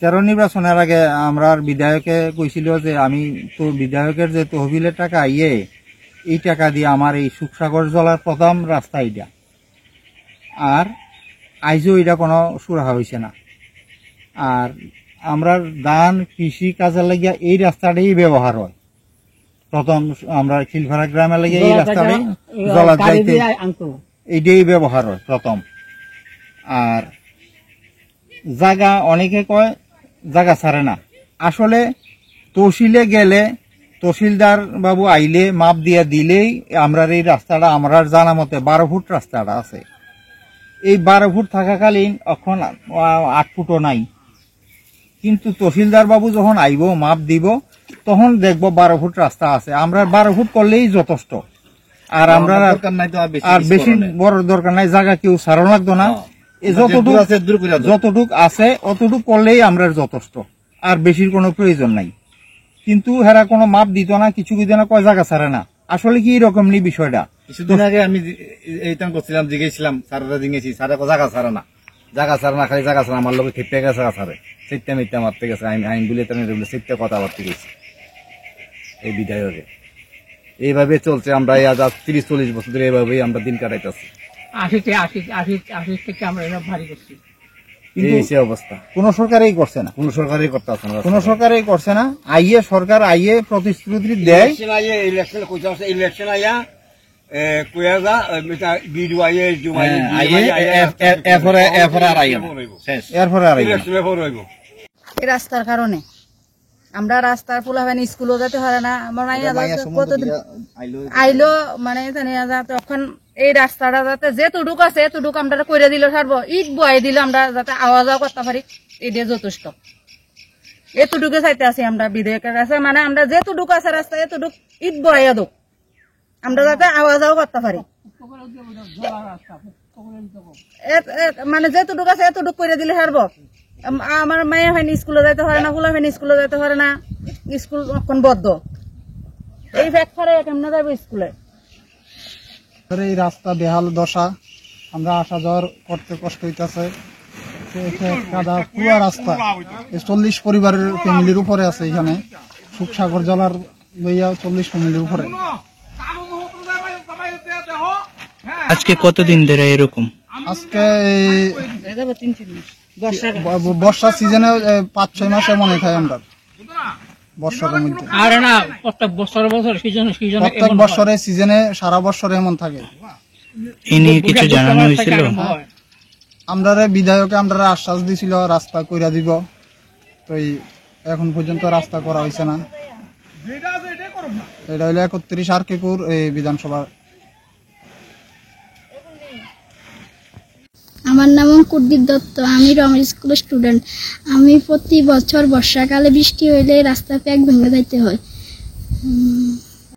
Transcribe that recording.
13 নির্বাচনের আগে আমরা বিধায়কে কইছিল যে আমি তো বিধায়কের যে তহবিলের টাকা আইয়ে এই টাকা দিয়ে আমার এই সুখসাগর জলার প্রথম রাস্তা এটা, আর আইজও এটা কোনো সুরাহা হয়েছে না। আর আমরা ধান কৃষি কাজের লাগিয়া এই রাস্তাটাই ব্যবহার হয়। প্রথম আমরা খিলফাড়া গ্রামের লাগে এই রাস্তাটাই জলা যাইতে এইটাই ব্যবহার হয় প্রথম। আর জায়গা অনেকে কয় জায়গা ছাড়ে না, আসলে তহসিলে গেলে তহসিলদার বাবু আইলে মাপ দিয়ে দিলেই আমরা এই রাস্তাটা আমরা জানা মতে 12 ফুট রাস্তাটা আছে। এই 12 ফুট থাকাকালীন এখন 8 ফুটও নাই, কিন্তু তহসিলদার বাবু যখন আইব মাপ দিব তখন দেখবো 12 ফুট রাস্তা আছে। আমরা 12 ফুট করলেই যথেষ্ট। আর আমরা আর বেশি বড় দরকার নাই, জায়গা কেউ ছাড়ানো লাগতো না, যতটুক আছে অতটুক করলেই আমরা যথেষ্ট, আর বেশির কোনো প্রয়োজন নাই। কিন্তু হেরা কোনো মাপ দিত না, কিছু কিছু না কয় জায়গা ছাড়ে না। আসলে কি এরকম নি বিষয়টা? কিছুদিন আগে আমি এইটা করছিলাম, জিজ্ঞেছিলাম স্যাররা জিজ্ঞেছি, স্যারে জায়গা ছাড়ে না, জায়গা ছাড়ে না, খালি জায়গা ছাড়ে আমার লোক খেপে গেছে, জায়গা ছাড়ে সেটা মিথ্যা মারতে গেছে, আইন বলে সেটা কথাবার্তা গেছে এই বিধায়কে। এইভাবে চলছে, আমরা 30-40 বছর ধরে এইভাবেই আমরা দিন কাটাইতেছি। 80 থেকে আমরা ভারী করছি, অবস্থা কোন সরকারই করছে না, কোন সরকারই করতেছে না, কোন সরকারই করছে না। আইয়ে সরকার আইয়ে প্রতিশ্রুতি দেয়, ইলেকশন আইয়া কুয়াজা বিডু আইয়ে এই রাস্তার কারণে আমরা রাস্তার পোলাবেন স্কুলও যেতে পারে না। কতদিন আইলো মানে তখন এই রাস্তাটা যাতে যেটুক আছে এতটুক আমরা করে দিলে ছাড়বো, ইট বয়ে দিলে আমরা যাতে আওয়া যাওয়া করতে পারি, এটা যথেষ্ট। এতটুকু চাইতে আছি আমরা বিধেয়কের কাছে, মানে আমরা যেটুক আছে রাস্তা এতটুক ইট বয়ে দোক আমরা যাতে আওয়া যাওয়া করতে পারি, মানে যেটুক আছে এতটুক করে দিলে ছাড়বো। আমার মায়ে হয়নি স্কুলে যাইতে পারে না, ফুলা হয়নি স্কুলে যাইতে পারে না, স্কুল এখন বদ্ধ। এই ফ্যাক্টরে কেমনে যাবো স্কুলে? এই রাস্তা বেহাল দশা, আমরা আসা যাওয়ার করতে কষ্ট হইতেছে। কাদা পুরা রাস্তা 40 পরিবারের ফ্যামিলির উপরে আছে এখানে, সুখসাগর জলার লইয়া 40 ফ্যামিলির উপরে। আজকে কতদিন ধরে এরকম? আজকে বর্ষা সিজনে 5-6 মাসে মনে হয় আমরা বর্ষার মধ্যে, আর না প্রত্যেক বছরে সিজনে সারা বছর এমন থাকে। এই নিয়ে কিছু জানানো হয়েছিল? আমরা বিধায়কে আমরা আশ্বাস দিছিল রাস্তা কইরা দিব, তো এখন পর্যন্ত রাস্তা করা হয়েছে না। এটা হইলো 31 আরকিপুর এই বিধানসভা। আমার নাম কুদ্দিত দত্ত, আমি রমেশ স্কুলের স্টুডেন্ট। আমি প্রতি বছর বর্ষাকালে বৃষ্টি হইলে রাস্তা প্যাক ভেঙে যাইতে হয়।